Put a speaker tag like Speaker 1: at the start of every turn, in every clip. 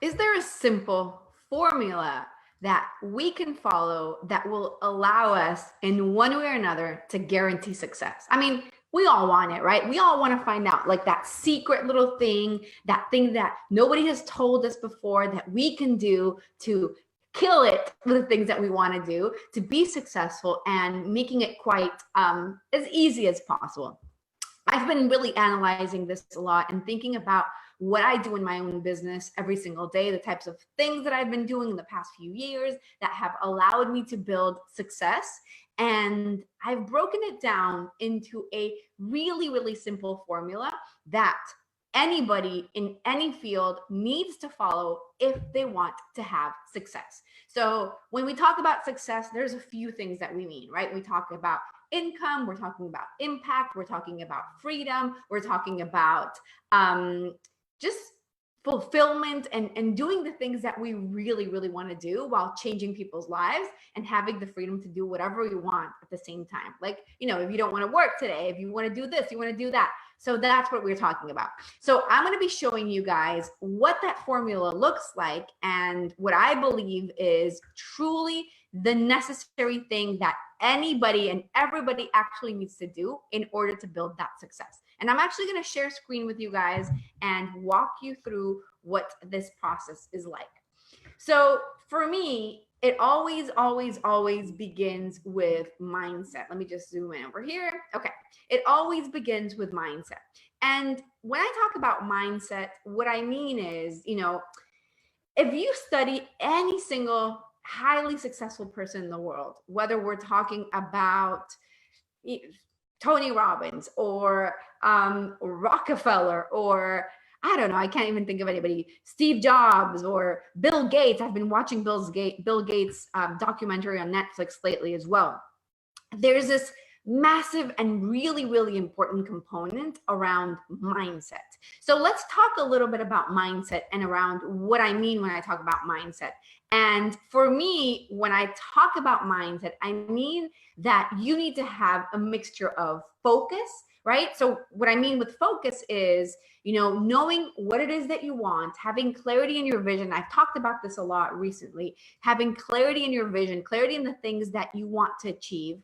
Speaker 1: Is there a simple formula that we can follow that will allow us in one way or another to guarantee success? I mean, we all want it, right? We all want to find out like that secret little thing, that thing that nobody has told us before that we can do to kill it with the things that we want to do to be successful and making it quite as easy as possible. I've been really analyzing this a lot and thinking about what I do in my own business every single day, the types of things that I've been doing in the past few years that have allowed me to build success. And I've broken it down into a really, really simple formula that anybody in any field needs to follow if they want to have success. So when we talk about success, there's a few things that we mean, right? We talk about income, we're talking about impact, we're talking about freedom, we're talking about just fulfillment and doing the things that we really, really want to do while changing people's lives and having the freedom to do whatever we want at the same time. Like, you know, if you don't want to work today, if you want to do this, you want to do that. So that's what we're talking about. So I'm going to be showing you guys what that formula looks like and what I believe is truly the necessary thing that anybody and everybody actually needs to do in order to build that success. And I'm actually going to share screen with you guys and walk you through what this process is like. So for me, it always, always, always begins with mindset. Let me just zoom in over here. Okay. It always begins with mindset. And when I talk about mindset, what I mean is, you know, if you study any single highly successful person in the world, whether we're talking about Tony Robbins or Rockefeller or I don't know, I can't even think of anybody, Steve Jobs or Bill Gates. I've been watching Bill Gates documentary on Netflix lately as well. There's this massive and really, really important component around mindset. So let's talk a little bit about mindset and around what I mean when I talk about mindset. And for me, when I talk about mindset, I mean that you need to have a mixture of focus, right? So what I mean with focus is, you know, knowing what it is that you want, having clarity in your vision. I've talked about this a lot recently, having clarity in your vision, clarity in the things that you want to achieve.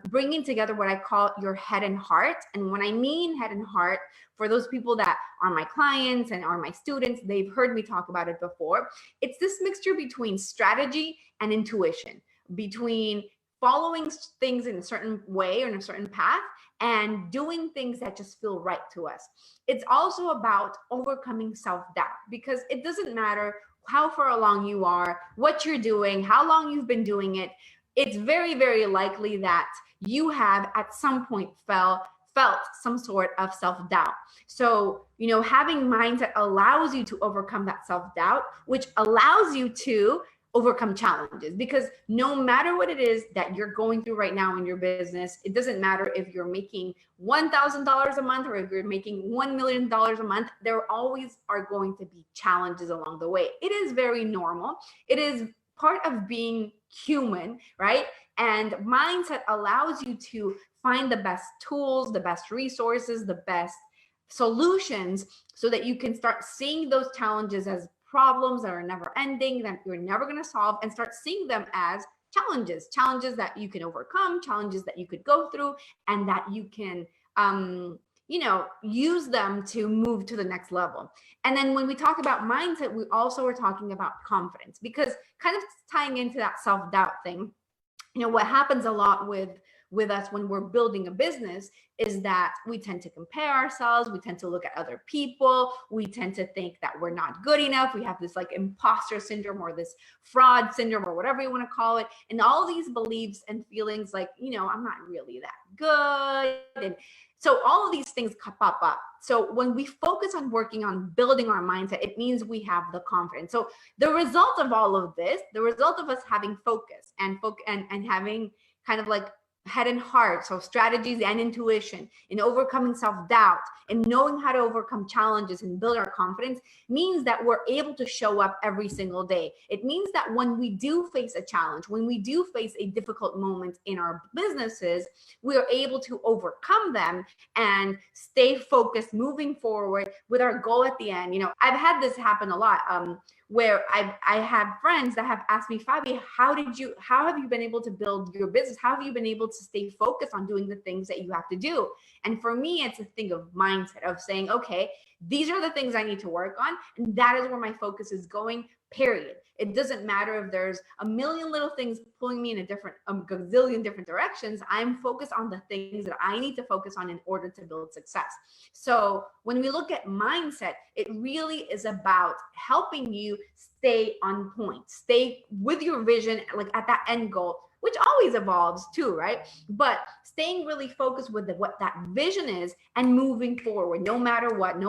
Speaker 1: Bringing together what I call your head and heart. And when I mean head and heart, for those people that are my clients and are my students, they've heard me talk about it before. It's this mixture between strategy and intuition, between following things in a certain way or in a certain path and doing things that just feel right to us. It's also about overcoming self-doubt, because it doesn't matter how far along you are, what you're doing, how long you've been doing it. It's very, very likely that you have at some point felt some sort of self-doubt. So, you know, having mindset allows you to overcome that self-doubt, which allows you to overcome challenges, because no matter what it is that you're going through right now in your business, it doesn't matter if you're making $1,000 a month or if you're making $1 million a month, there always are going to be challenges along the way. It is very normal. It is part of being human, right? And mindset allows you to find the best tools, the best resources, the best solutions so that you can start seeing those challenges as problems that are never ending, that you're never going to solve, and start seeing them as challenges that you can overcome, challenges that you could go through, and that you can you know, use them to move to the next level. And then when we talk about mindset, we also are talking about confidence, because kind of tying into that self-doubt thing, you know, what happens a lot with us when we're building a business is that we tend to compare ourselves. We tend to look at other people. We tend to think that we're not good enough. We have this like imposter syndrome or this fraud syndrome or whatever you want to call it. And all these beliefs and feelings like, you know, I'm not really that good. And so all of these things pop up. So when we focus on working on building our mindset, it means we have the confidence. So the result of all of this, the result of us having focus and having kind of like head and heart, so strategies and intuition, in overcoming self-doubt, and knowing how to overcome challenges and build our confidence, means that we're able to show up every single day. It means that when we do face a challenge, when we do face a difficult moment in our businesses, we are able to overcome them and stay focused moving forward with our goal at the end. You know, I've had this happen a lot. Where I have friends that have asked me, Fabi, how have you been able to build your business? How have you been able to stay focused on doing the things that you have to do? And for me, it's a thing of mindset, of saying, okay, these are the things I need to work on, and that is where my focus is going, period. It doesn't matter if there's a million little things pulling me in a gazillion different directions. I'm focused on the things that I need to focus on in order to build success. So when we look at mindset, it really is about helping you stay on point, stay with your vision, like at that end goal, which always evolves too, right? But staying really focused with what that vision is and moving forward, no matter what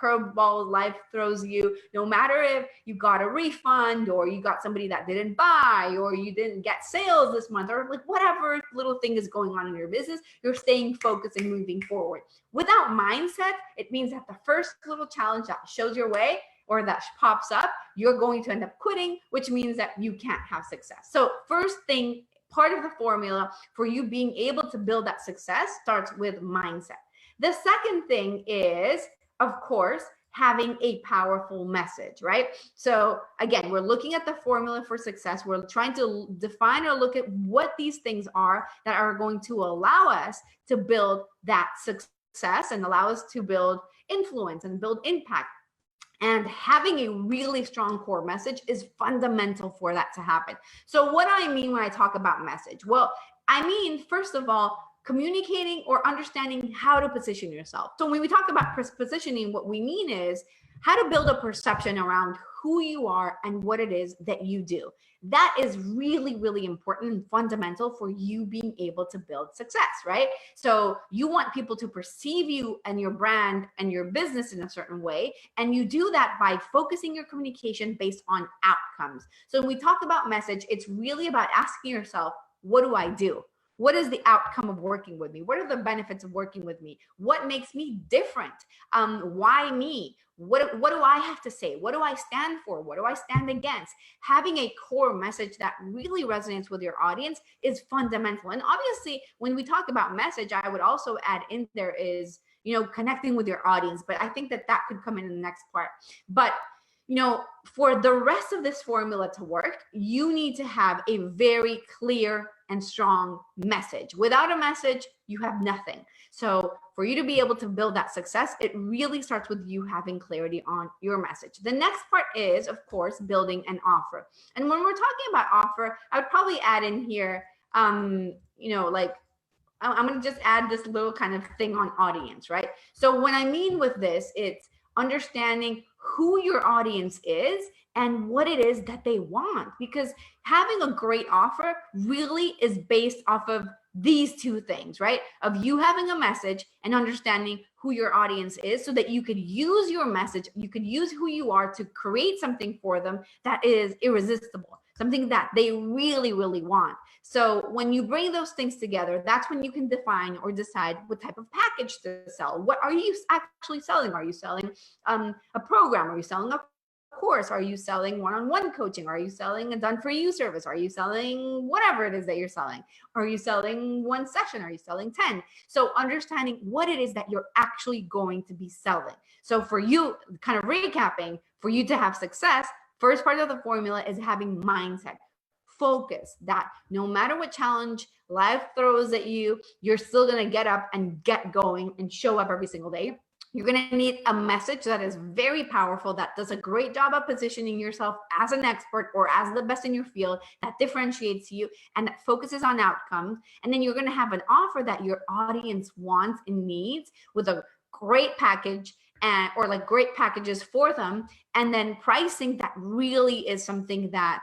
Speaker 1: curveball life throws you, no matter if you got a refund or you got somebody that didn't buy or you didn't get sales this month, or like whatever little thing is going on in your business, you're staying focused and moving forward. Without mindset, it means that the first little challenge that shows your way or that pops up, you're going to end up quitting, which means that you can't have success. So first thing, part of the formula for you being able to build that success starts with mindset. The second thing is, of course, having a powerful message, right? So again, we're looking at the formula for success. We're trying to define or look at what these things are that are going to allow us to build that success and allow us to build influence and build impact. And having a really strong core message is fundamental for that to happen. So what do I mean when I talk about message? Well, I mean, first of all, communicating or understanding how to position yourself. So when we talk about positioning, what we mean is how to build a perception around who you are and what it is that you do. That is really, really important and fundamental for you being able to build success, right? So you want people to perceive you and your brand and your business in a certain way. And you do that by focusing your communication based on outcomes. So when we talk about message, it's really about asking yourself, what do I do? What is the outcome of working with me? What are the benefits of working with me? What makes me different? Why me? What do I have to say? What do I stand for? What do I stand against? Having a core message that really resonates with your audience is fundamental. And obviously, when we talk about message, I would also add in there is, connecting with your audience. But I think that could come in the next part. But for the rest of this formula to work, you need to have a very clear and strong message. Without a message, you have nothing. So for you to be able to build that success, it really starts with you having clarity on your message. The next part is, of course, building an offer. And when we're talking about offer, I would probably add in here, I'm going to just add this little kind of thing on audience, right? So what I mean with this, it's understanding who your audience is and what it is that they want, because having a great offer really is based off of these two things, right? Of you having a message and understanding who your audience is so that you could use your message, you could use who you are to create something for them that is irresistible, something that they really, really want. So when you bring those things together, that's when you can define or decide what type of package to sell. What are you actually selling? Are you selling a program? Are you selling a course? Are you selling one-on-one coaching? Are you selling a done-for-you service? Are you selling whatever it is that you're selling? Are you selling one session? Are you selling 10? So understanding what it is that you're actually going to be selling. So for you, kind of recapping, for you to have success, first part of the formula is having mindset. Focus that no matter what challenge life throws at you, you're still going to get up and get going and show up every single day. You're going to need a message that is very powerful, that does a great job of positioning yourself as an expert or as the best in your field, that differentiates you and that focuses on outcomes. And then you're going to have an offer that your audience wants and needs with a great package or like great packages for them. And then pricing that really is something that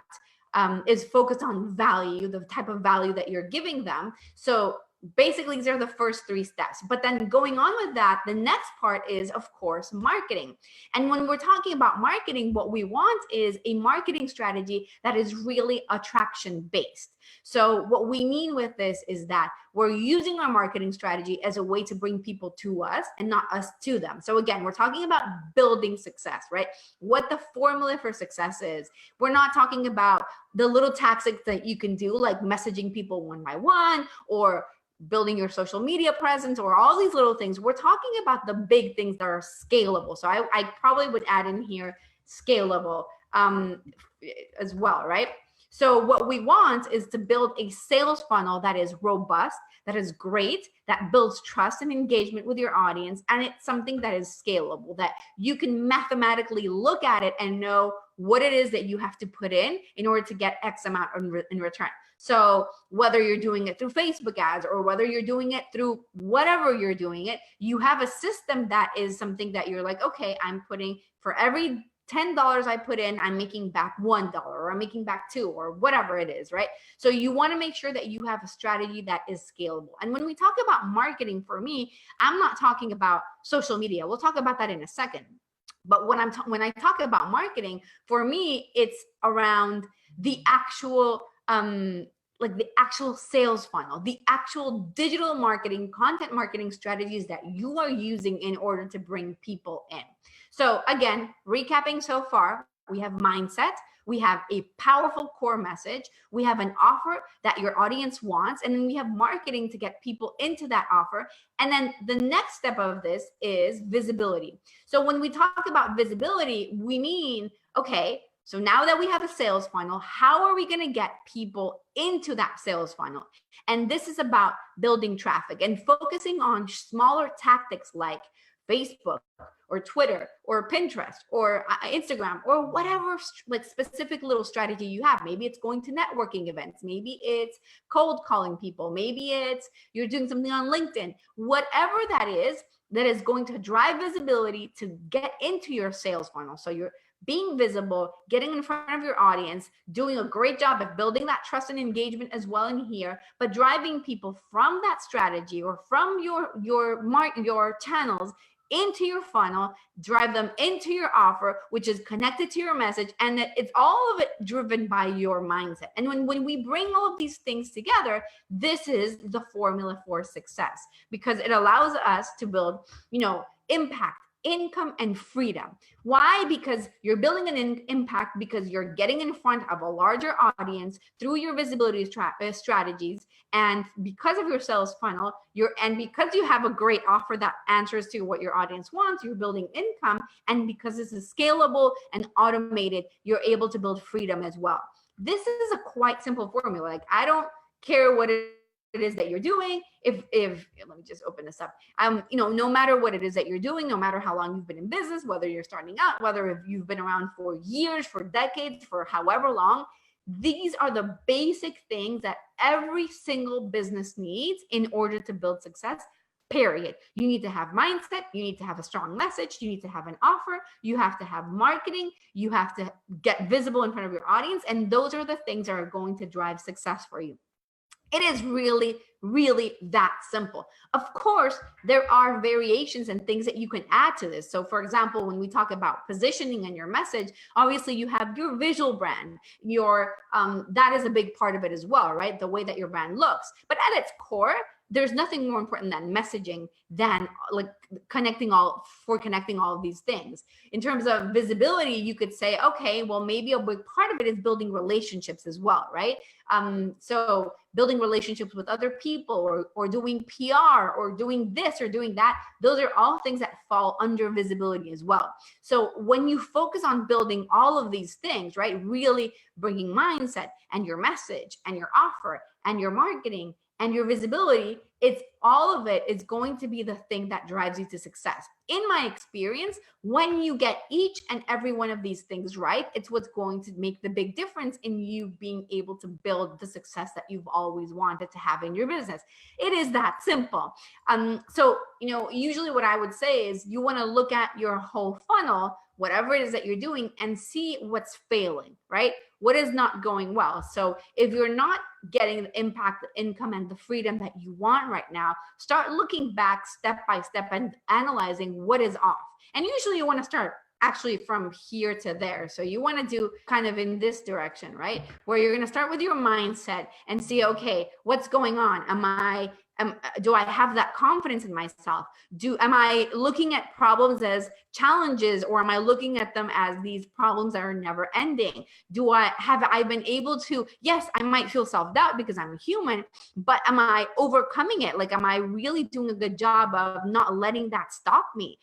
Speaker 1: is focused on value, the type of value that you're giving them. So basically these are the first three steps. But then going on with that, the next part is, of course, marketing. And when we're talking about marketing, what we want is a marketing strategy that is really attraction based. So what we mean with this is that we're using our marketing strategy as a way to bring people to us and not us to them. So again, we're talking about building success, right? What the formula for success is. We're not talking about the little tactics that you can do, like messaging people one by one or building your social media presence or all these little things. We're talking about the big things that are scalable. So I probably would add in here scalable as well, right? So what we want is to build a sales funnel that is robust, that is great, that builds trust and engagement with your audience. And it's something that is scalable, that you can mathematically look at it and know what it is that you have to put in order to get X amount in return. So whether you're doing it through Facebook ads or whether you're doing it through whatever you're doing it, you have a system that is something that you're like, okay, I'm putting for every $10 I put in, I'm making back $1 or I'm making back $2 or whatever it is, right? So you want to make sure that you have a strategy that is scalable. And when we talk about marketing, for me, I'm not talking about social media. We'll talk about that in a second. But when I talk about marketing, for me, it's around the actual like the actual sales funnel, the actual digital marketing, content marketing strategies that you are using in order to bring people in. So again, recapping so far, we have mindset, we have a powerful core message, we have an offer that your audience wants, and then we have marketing to get people into that offer. And then the next step of this is visibility. So when we talk about visibility, we mean, okay, so now that we have a sales funnel, how are we going to get people into that sales funnel? And this is about building traffic and focusing on smaller tactics like Facebook or Twitter or Pinterest or Instagram or whatever like specific little strategy you have. Maybe it's going to networking events. Maybe it's cold calling people. Maybe it's you're doing something on LinkedIn. Whatever that is going to drive visibility to get into your sales funnel. So you're being visible, getting in front of your audience, doing a great job of building that trust and engagement as well in here, but driving people from that strategy or from your channels into your funnel, drive them into your offer, which is connected to your message, and that it's all of it driven by your mindset. And when we bring all of these things together, this is the formula for success, because it allows us to build, impact, income, and freedom. Why? Because you're building an impact because you're getting in front of a larger audience through your visibility strategies, and because of your sales funnel, and because you have a great offer that answers to what your audience wants, you're building income, and because this is scalable and automated, you're able to build freedom as well. This is a quite simple formula. Like, I don't care what it is that you're doing. If let me just open this up. No matter what it is that you're doing, no matter how long you've been in business, whether you're starting out, whether if you've been around for years, for decades, for however long, these are the basic things that every single business needs in order to build success. Period. You need to have mindset. You need to have a strong message. You need to have an offer. You have to have marketing. You have to get visible in front of your audience. And those are the things that are going to drive success for you. It is really, really that simple. Of course, there are variations and things that you can add to this. So for example, when we talk about positioning and your message, obviously you have your visual brand, that is a big part of it as well, right? The way that your brand looks. But at its core, there's nothing more important than messaging, than like connecting all of these things. In terms of visibility, you could say, okay, well, maybe a big part of it is building relationships as well, right? So building relationships with other people, or doing PR, or doing this or doing that, those are all things that fall under visibility as well. So when you focus on building all of these things, right, really bringing mindset and your message and your offer and your marketing and your visibility, it's all of it is going to be the thing that drives you to success. In my experience, when you get each and every one of these things right, it's what's going to make the big difference in you being able to build the success that you've always wanted to have in your business. It is that simple. So, usually what I would say is you want to look at your whole funnel, whatever it is that you're doing, and see what's failing, right? what is not going well. So if you're not getting the impact, the income, and the freedom that you want right now, start looking back step by step and analyzing what is off. And usually you want to start actually from here to there. So you want to do kind of in this direction, right? Where you're going to start with your mindset and see, okay, what's going on? Do I have that confidence in myself? Am I looking at problems as challenges, or am I looking at them as these problems that are never ending? Have I been able to, yes, I might feel self-doubt because I'm a human, but am I overcoming it? Like, am I really doing a good job of not letting that stop me?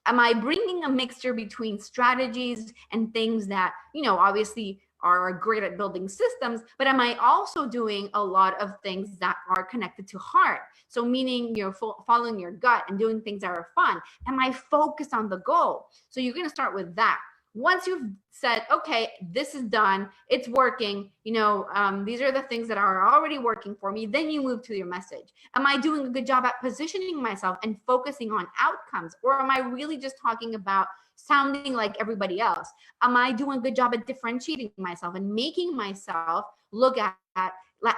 Speaker 1: Am I bringing a mixture between strategies and things that, obviously are great at building systems, but am I also doing a lot of things that are connected to heart? So meaning you're following your gut and doing things that are fun. Am I focused on the goal? So you're going to start with that. Once you've said, okay, this is done, it's working, these are the things that are already working for me, then you move to your message. Am I doing a good job at positioning myself and focusing on outcomes? Or am I really just talking about sounding like everybody else? Am I doing a good job at differentiating myself and making myself look at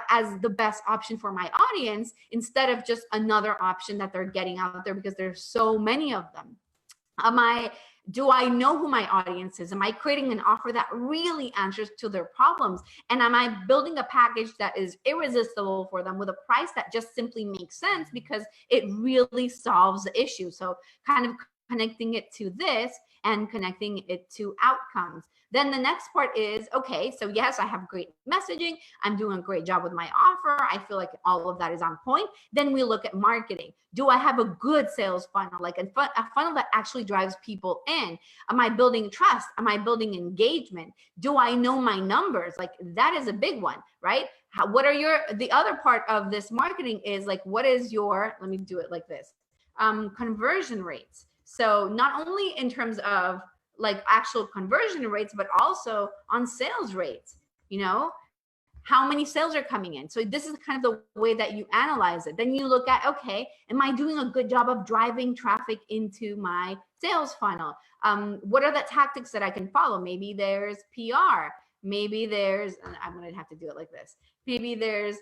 Speaker 1: as the best option for my audience, instead of just another option that they're getting out there because there's so many of them? Do I know who my audience is? Am I creating an offer that really answers to their problems? And am I building a package that is irresistible for them with a price that just simply makes sense because it really solves the issue? So kind of connecting it to this and connecting it to outcomes. Then the next part is, okay, so yes, I have great messaging. I'm doing a great job with my offer. I feel like all of that is on point. Then we look at marketing. Do I have a good sales funnel, like a funnel that actually drives people in? Am I building trust? Am I building engagement? Do I know my numbers? Like, that is a big one, right? The other part of this marketing is like, what is your, let me do it like this, conversion rates. So not only in terms of like actual conversion rates, but also on sales rates, how many sales are coming in. So this is kind of the way that you analyze it. Then you look at, okay, am I doing a good job of driving traffic into my sales funnel? What are the tactics that I can follow? Maybe there's PR. Maybe there's, I'm going to have to do it like this. Maybe there's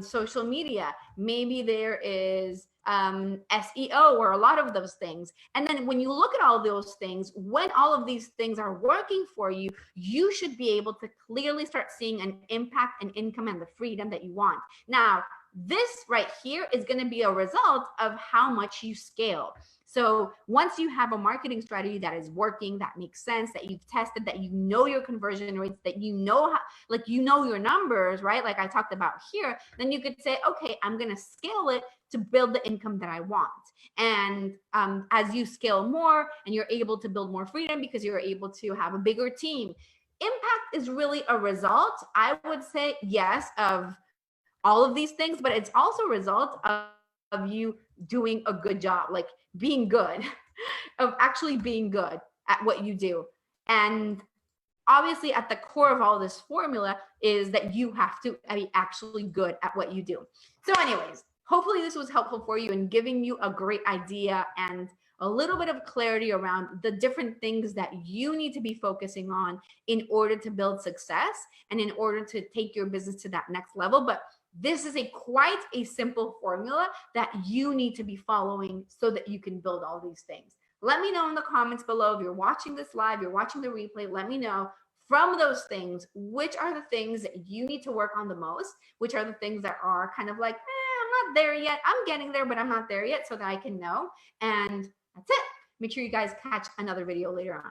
Speaker 1: social media. Maybe there is SEO, or a lot of those things. And then when you look at all those things, when all of these things are working for you, you should be able to clearly start seeing an impact and income and the freedom that you want. Now, this right here is going to be a result of how much you scale. So once you have a marketing strategy that is working, that makes sense, that you've tested, that you know your conversion rates, that you know your numbers, right? Like I talked about here, then you could say, okay, I'm going to scale it to build the income that I want. And as you scale more and you're able to build more freedom because you're able to have a bigger team, impact is really a result, I would say, yes, of all of these things, but it's also a result of you doing a good job, like being good, of actually being good at what you do. And obviously at the core of all this formula is that you have to be actually good at what you do. So anyways, hopefully this was helpful for you in giving you a great idea and a little bit of clarity around the different things that you need to be focusing on in order to build success and in order to take your business to that next level. But this is quite a simple formula that you need to be following so that you can build all these things. Let me know in the comments below if you're watching this live, you're watching the replay, let me know from those things, which are the things that you need to work on the most, which are the things that are kind of like, I'm not there yet. I'm getting there, but I'm not there yet, so that I can know. And that's it. Make sure you guys catch another video later on.